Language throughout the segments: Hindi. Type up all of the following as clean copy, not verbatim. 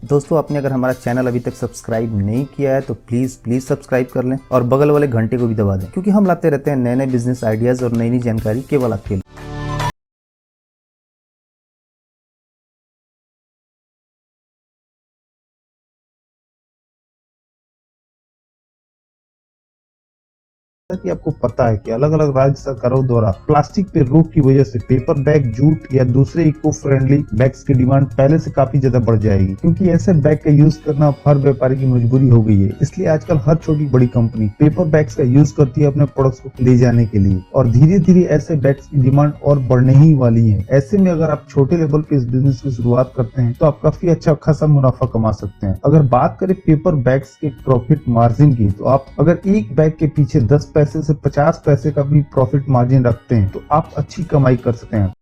दोस्तों, आपने अगर हमारा चैनल अभी तक सब्सक्राइब नहीं किया है तो प्लीज सब्सक्राइब कर लें और बगल वाले घंटे को भी दबा दें, क्योंकि हम लाते रहते हैं नए नए बिजनेस आइडियाज और नई नई जानकारी केवल आपके लिए। कि आपको पता है कि अलग अलग राज्य सरकारों द्वारा प्लास्टिक पे रोक की वजह से पेपर बैग, जूट या दूसरे इको फ्रेंडली बैग्स की डिमांड पहले से काफी ज्यादा बढ़ जाएगी, क्योंकि ऐसे बैग का यूज करना हर व्यापारी की मजबूरी हो गई है। इसलिए आजकल हर छोटी बड़ी कंपनी पेपर बैग्स का यूज करती है अपने प्रोडक्ट्स को ले जाने के लिए, और धीरे धीरे ऐसे बैग्स की डिमांड और बढ़ने ही वाली है। ऐसे में अगर आप छोटे लेवल पे इस बिजनेस की शुरुआत करते हैं तो आप काफी अच्छा खासा मुनाफा कमा सकते हैं। अगर बात करें पेपर बैग्स के प्रॉफिट मार्जिन की, तो आप अगर एक बैग के पीछे 10 पैसे से 50 पैसे का भी प्रॉफिट मार्जिन रखते हैं तो आप अच्छी कमाई कर सकते हैं।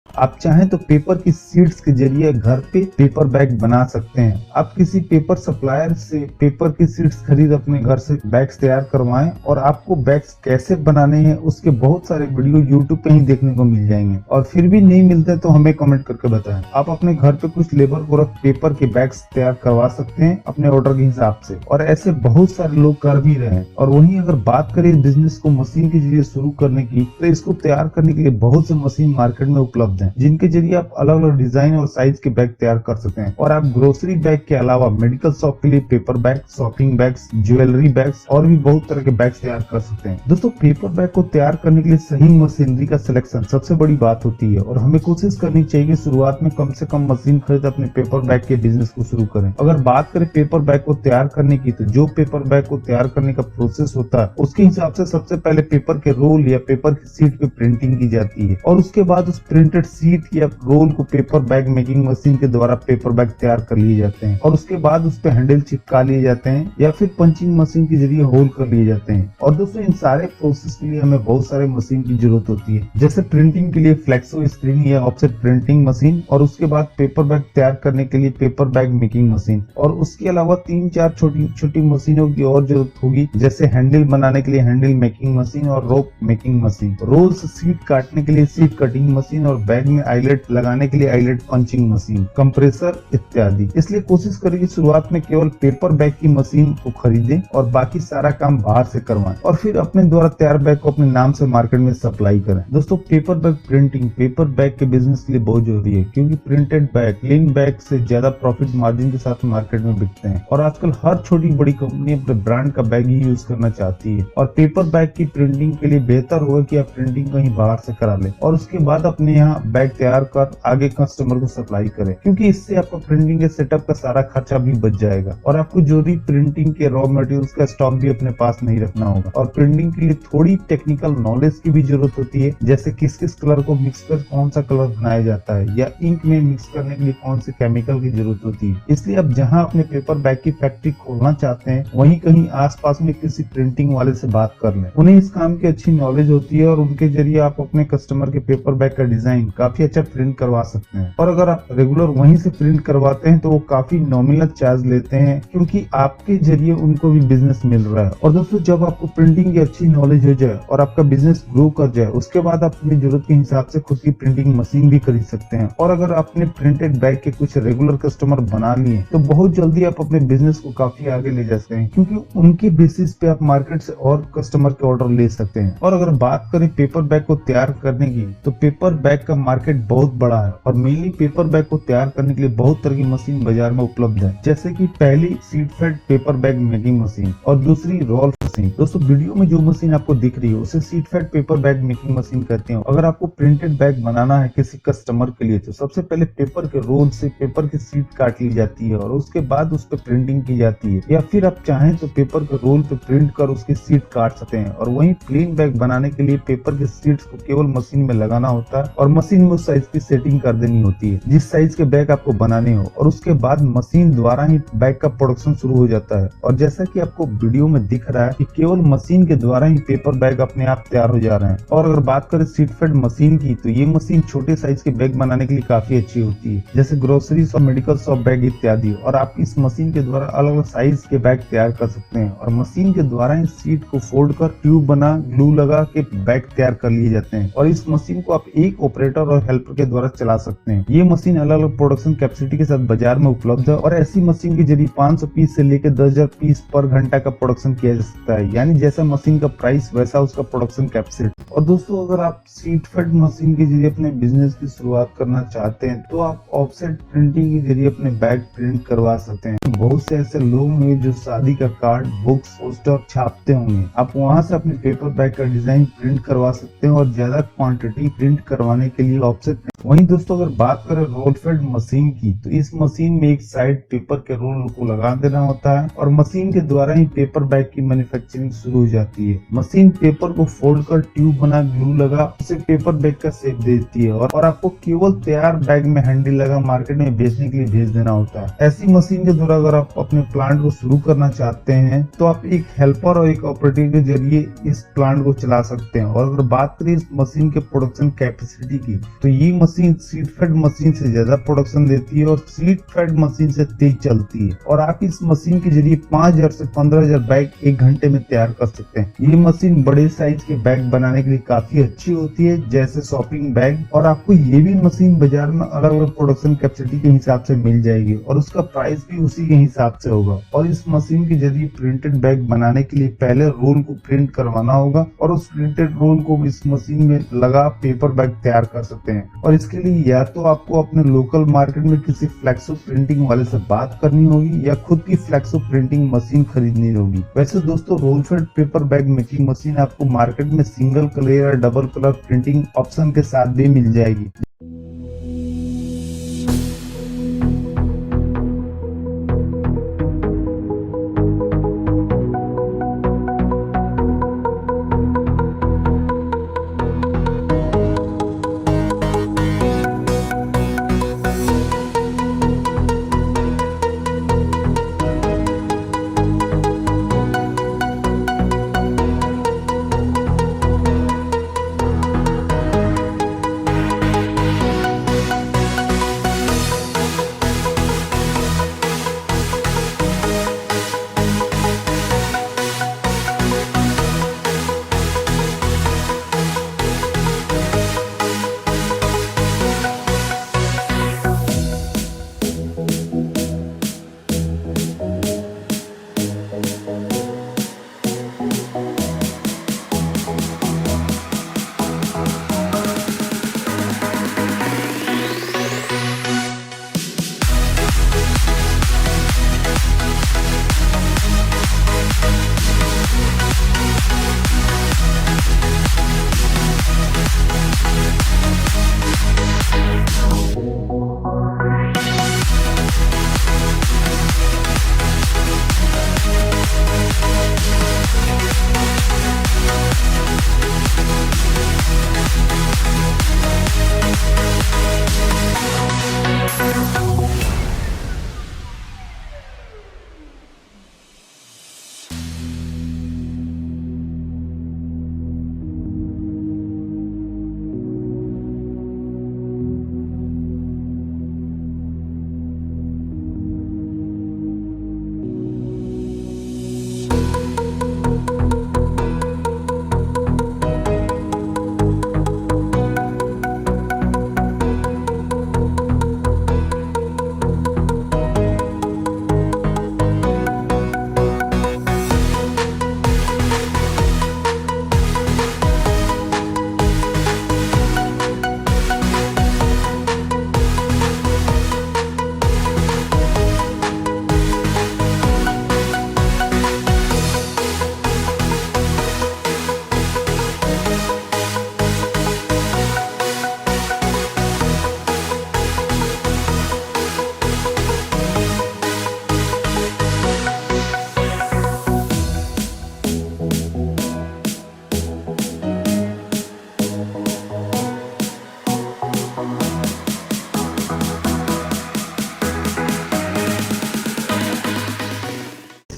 आप चाहें तो पेपर की सीड्स के जरिए घर पे पेपर बैग बना सकते हैं। आप किसी पेपर सप्लायर से पेपर की सीड्स खरीद अपने घर से बैग्स तैयार करवाएं, और आपको बैग्स कैसे बनाने हैं उसके बहुत सारे वीडियो यूट्यूब पे ही देखने को मिल जाएंगे। और फिर भी नहीं मिलते तो हमें कमेंट करके बताएं। आप अपने घर पे कुछ लेबर को रख पेपर के बैग्स तैयार करवा सकते हैं अपने ऑर्डर के हिसाब से, और ऐसे बहुत सारे लोग कर भी रहे हैं। और वहीं अगर बात करें इस बिजनेस को मशीन के जरिए शुरू करने की, तो इसको तैयार करने के लिए बहुत से मशीन मार्केट में उपलब्ध है, जिनके जरिए आप अलग अलग डिजाइन और साइज के बैग तैयार कर सकते हैं। और आप ग्रोसरी बैग के अलावा मेडिकल शॉप के लिए paper bag, shopping bags, jewellery bags और भी बहुत तरह के बैग तैयार कर सकते हैं। दोस्तों, पेपर बैग को तैयार करने के लिए सही मशीनरी का सिलेक्शन सबसे बड़ी बात होती है, और हमें कोशिश करनी चाहिए कि शुरुआत में कम से कम मशीन खरीद अपने पेपर बैग के बिजनेस को शुरू करें। अगर बात करें पेपर बैग को तैयार करने की, तो जो पेपर बैग को तैयार करने का प्रोसेस होता है उसके हिसाब से सबसे पहले पेपर के रोल या पेपर की सीट पे प्रिंटिंग की जाती है, और उसके बाद उस प्रिंटेड सीट या रोल को पेपर बैग मेकिंग मशीन के द्वारा पेपर बैग तैयार कर लिए जाते हैं, और उसके बाद उस पे हैंडल चिपका लिए जाते हैं या फिर पंचिंग मशीन के जरिए होल कर लिए जाते हैं। और दोस्तों, इन सारे प्रोसेस के लिए हमें बहुत सारे मशीन की जरूरत होती है, जैसे प्रिंटिंग के लिए फ्लेक्सो स्क्रीन या ऑफसेट प्रिंटिंग मशीन, और उसके बाद पेपर बैग तैयार करने के लिए पेपर बैग मेकिंग मशीन, और उसके अलावा 3-4 छोटी छोटी मशीनों की और जरूरत होगी, जैसे हैंडल बनाने के लिए हैंडल मेकिंग मशीन और रोप मेकिंग मशीन, रोल्स सीट काटने के लिए सीट कटिंग मशीन, और बैग में आईलेट लगाने के लिए आईलेट पंचिंग मशीन, कंप्रेसर इत्यादि। इसलिए कोशिश करें कि शुरुआत में केवल पेपर बैग की मशीन को खरीदें और बाकी सारा काम बाहर से करवाएं, और फिर अपने द्वारा तैयार बैग को अपने नाम से मार्केट में सप्लाई करें। दोस्तों, paper bag printing paper bag के बिजनेस के लिए बहुत जरूरी है, क्योंकि प्रिंटेड बैग क्लीन बैग से ज्यादा प्रॉफिट मार्जिन के साथ मार्केट में बिकते हैं, और आजकल हर छोटी बड़ी कंपनी अपने ब्रांड का बैग ही यूज करना चाहती है। और पेपर बैग की प्रिंटिंग के लिए बेहतर होगा कि आप प्रिंटिंग कहीं बाहर से करा लें, और उसके बाद अपने यहाँ बैग तैयार कर आगे कस्टमर को सप्लाई करें, क्योंकि इससे आपका प्रिंटिंग के सेटअप का सारा खर्चा भी बच जाएगा, और आपको जरूरी प्रिंटिंग के रॉ मटेरियल्स का स्टॉक भी अपने पास नहीं रखना होगा। और प्रिंटिंग के लिए थोड़ी टेक्निकल नॉलेज की भी जरूरत होती है, जैसे किस किस कलर को मिक्स कर कौन सा कलर बनाया जाता है, या इंक में मिक्स करने के लिए कौन से केमिकल की जरूरत होती है। इसलिए आप जहाँ अपने पेपर बैग की फैक्ट्री खोलना चाहते हैं, वहीं कहीं आसपास में किसी प्रिंटिंग वाले से बात कर लें। उन्हें इस काम की अच्छी नॉलेज होती है, और उनके जरिए आप अपने कस्टमर के पेपर बैग का डिजाइन काफी अच्छा प्रिंट करवा सकते हैं। और अगर आप रेगुलर वहीं से प्रिंट करवाते हैं तो वो काफी नॉमिनल चार्ज लेते हैं, क्योंकि आपके जरिए उनको भी बिजनेस मिल रहा है। और दोस्तों, जब आपको प्रिंटिंग की अच्छी नॉलेज हो जाए और आपका बिजनेस ग्रो कर जाए, उसके बाद आप अपनी जरूरत के हिसाब से खुद की प्रिंटिंग मशीन भी खरीद सकते हैं। और अगर आपने प्रिंटेड बैग के कुछ रेगुलर कस्टमर बना लिए, तो बहुत जल्दी आप अपने बिजनेस को काफी आगे ले जा सकते हैं, क्योंकि उनके बेसिस पे आप मार्केट से और कस्टमर के ऑर्डर ले सकते हैं। और अगर बात करें पेपर बैग को तैयार करने की, तो पेपर बैग का मार्केट बहुत बड़ा है, और मेनली पेपर बैग को तैयार करने के लिए बहुत तरह की मशीन बाजार में उपलब्ध है, जैसे कि पहली sheet fed paper bag making machine और दूसरी रोल मशीन। दोस्तों, वीडियो में जो मशीन आपको दिख रही है उसे sheet fed paper bag making machine कहते हैं। अगर आपको प्रिंटेड बैग बनाना है किसी कस्टमर के लिए, तो सबसे पहले पेपर के रोल से पेपर की सीट काट ली जाती है, और उसके बाद उस पर प्रिंटिंग की जाती है, या फिर आप चाहें तो पेपर के रोल पे प्रिंट कर उसकी सीट काट सकते हैं। और वहीं प्लेन बैग बनाने के लिए पेपर के सीट्स को केवल मशीन में लगाना होता है, और मशीन में उस साइज की सेटिंग कर देनी होती है जिस साइज के बैग आपको बनाने हो, और उसके बाद मशीन द्वारा ही बैग का प्रोडक्शन शुरू हो जाता है। और जैसा कि आपको वीडियो में दिख रहा है कि केवल मशीन के द्वारा ही पेपर बैग अपने आप तैयार हो जा रहे हैं। और अगर बात करें सीट फेड मशीन की, तो ये मशीन छोटे साइज के बैग बनाने के लिए काफी अच्छी होती है, जैसे ग्रोसरी और मेडिकल शॉप बैग इत्यादि। और आप इस मशीन के द्वारा अलग अलग साइज के बैग तैयार कर सकते हैं, और मशीन के द्वारा ही सीट को फोल्ड कर ट्यूब बना ग्लू लगा के बैग तैयार कर लिए जाते हैं। और इस मशीन को आप एक ऑपरेटर ऑपरेटर और हेल्पर के द्वारा चला सकते हैं। ये मशीन अलग अलग प्रोडक्शन कैपेसिटी के साथ बाजार में उपलब्ध है और ऐसी मशीन के जरिए 500 पीस से लेकर 10,000 पीस पर घंटा का प्रोडक्शन किया जा सकता है, यानी जैसा मशीन का प्राइस वैसा उसका प्रोडक्शन कैपेसिटी। और दोस्तों, अगर आप सीट फेड मशीन के जरिए अपने बिजनेस की शुरुआत करना चाहते हैं तो आप ऑफसेट प्रिंटिंग के जरिए अपने बैग प्रिंट करवा सकते हैं। बहुत से ऐसे लोग होंगे जो शादी का कार्ड, बुक्स, पोस्टर छापते होंगे। आप वहां से अपने पेपर बैग का डिजाइन प्रिंट करवा सकते हैं और ज्यादा क्वांटिटी प्रिंट करवाने के लिए ऑफसेट। वहीं दोस्तों, अगर बात करें रोल फेड मशीन की, तो इस मशीन में एक साइड पेपर के रोल को लगा देना होता है और मशीन के द्वारा ही पेपर बैग की मैन्युफैक्चरिंग शुरू हो जाती है। मशीन पेपर को फोल्ड कर ट्यूब बना ग्लू लगा उसे पेपर बैग का शेप देती है और आपको केवल तैयार बैग में हैंडल लगा मार्केट में बेचने के लिए भेज देना होता है। ऐसी मशीन के द्वारा अगर आप अपने प्लांट को शुरू करना चाहते हैं तो आप एक हेल्पर और एक ऑपरेटर के जरिए इस प्लांट को चला सकते हैं। और अगर बात करें इस मशीन के प्रोडक्शन कैपेसिटी की, तो ये मशीन सीट फेड मशीन से ज्यादा प्रोडक्शन देती है और सीट फेड मशीन से तेज चलती है और आप इस मशीन के जरिए 5,000 से 15,000 बैग एक घंटे में तैयार कर सकते हैं। ये मशीन बड़े साइज के बैग बनाने के लिए काफी अच्छी होती है, जैसे शॉपिंग बैग। और आपको ये भी मशीन बाजार में अलग अलग प्रोडक्शन कैपेसिटी के हिसाब से मिल जाएगी और उसका प्राइस भी उसी के हिसाब से होगा। और इस मशीन के जरिए प्रिंटेड बैग बनाने के लिए पहले रोल को प्रिंट करवाना होगा और उस प्रिंटेड रोल को इस मशीन में लगा पेपर बैग तैयार कर सकते हैं। और इसके लिए या तो आपको अपने लोकल मार्केट में किसी फ्लेक्सो प्रिंटिंग वाले से बात करनी होगी या खुद की फ्लेक्सो प्रिंटिंग मशीन खरीदनी होगी। वैसे दोस्तों, roll fed paper bag making machine आपको मार्केट में सिंगल कलर या डबल कलर प्रिंटिंग ऑप्शन के साथ भी मिल जाएगी।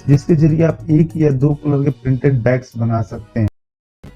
जिसके जरिए आप एक या दो कलर के प्रिंटेड बैग्स बना सकते हैं।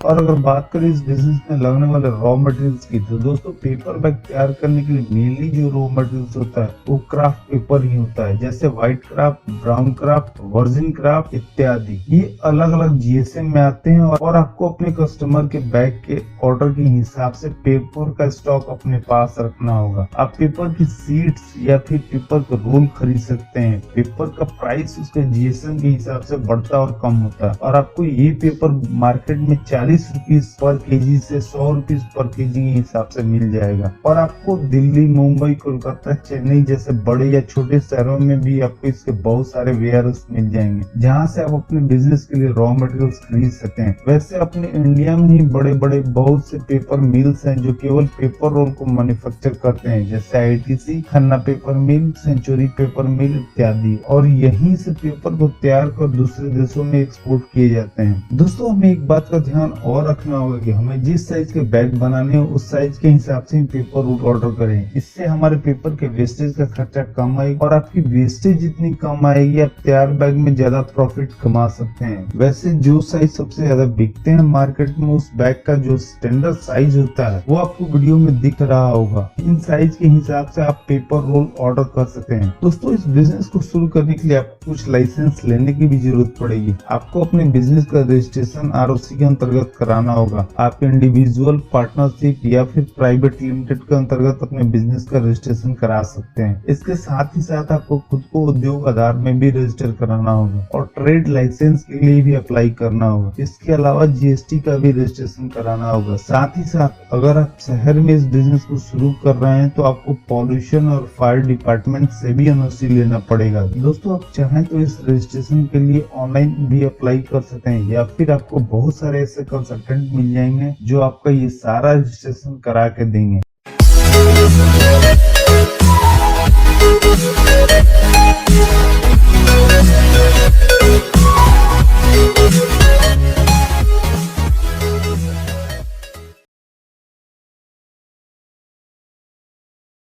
और अगर बात करें इस बिजनेस में लगने वाले रॉ मटेरियल्स की, तो दोस्तों पेपर बैग तैयार करने के लिए मेनली जो रॉ मटेरियल्स होता है वो क्राफ्ट पेपर ही होता है, जैसे white craft, brown craft, virgin craft इत्यादि। ये अलग अलग जीएसएम में आते हैं और आपको अपने कस्टमर के बैग के ऑर्डर के हिसाब से पेपर का स्टॉक अपने पास रखना होगा। आप पेपर की सीट्स या फिर पेपर का रोल खरीद सकते हैं। पेपर का प्राइस उसके जीएसएम के हिसाब से बढ़ता और कम होता है और आपको ये पेपर मार्केट में 40 रुपीज पर केजी से 100 रुपीज पर केजी के हिसाब से मिल जाएगा। और आपको दिल्ली, मुंबई, कोलकाता, चेन्नई जैसे बड़े या छोटे शहरों में भी आपको इसके बहुत सारे वेयरहाउस मिल जाएंगे, जहाँ से आप अपने बिजनेस के लिए रॉ मटेरियल्स खरीद सकते हैं। वैसे अपने इंडिया में ही बड़े बड़े बहुत से पेपर मिल्स हैं जो केवल पेपर रोल को मैन्युफैक्चर करते हैं, जैसे आईटीसी, खन्ना पेपर मिल, सेंचुरी पेपर मिल इत्यादि। और यहीं से पेपर को तैयार कर दूसरे देशों में एक्सपोर्ट किए जाते हैं। दोस्तों हमें एक बात का ध्यान और रखना होगा कि हमें जिस साइज के बैग बनाने हो उस साइज के हिसाब से पेपर रोल ऑर्डर करें। इससे हमारे पेपर के वेस्टेज का खर्चा कम आएगा और आपकी वेस्टेज जितनी कम आएगी आप तैयार बैग में ज्यादा प्रॉफिट कमा सकते हैं। वैसे जो साइज सबसे ज्यादा बिकते हैं मार्केट में, उस बैग का जो स्टैंडर्ड साइज होता है वो आपको वीडियो में दिख रहा होगा। इन साइज के हिसाब से आप पेपर रोल ऑर्डर कर सकते हैं। दोस्तों इस बिजनेस को शुरू करने के लिए आपको कुछ लाइसेंस लेने की भी जरूरत पड़ेगी। आपको अपने बिजनेस का रजिस्ट्रेशन आरओसी के अंतर्गत कराना होगा। आप इंडिविजुअल, पार्टनरशिप या फिर प्राइवेट लिमिटेड के अंतर्गत अपने बिजनेस का रजिस्ट्रेशन करा सकते हैं। इसके साथ ही साथ आपको खुद को उद्योग आधार में भी रजिस्टर कराना होगा और ट्रेड लाइसेंस के लिए भी अप्लाई करना होगा। इसके अलावा जीएसटी का भी रजिस्ट्रेशन कराना होगा। साथ ही साथ अगर आप शहर में इस बिजनेस को शुरू कर रहे हैं तो आपको पॉल्यूशन और फायर डिपार्टमेंट से भी एनओसी लेना पड़ेगा। दोस्तों आप चाहें तो इस रजिस्ट्रेशन के लिए ऑनलाइन भी अप्लाई कर सकते हैं या फिर आपको बहुत सारे ऐसे कंसल्टेंट मिल जाएंगे जो आपका ये सारा रजिस्ट्रेशन करा के देंगे।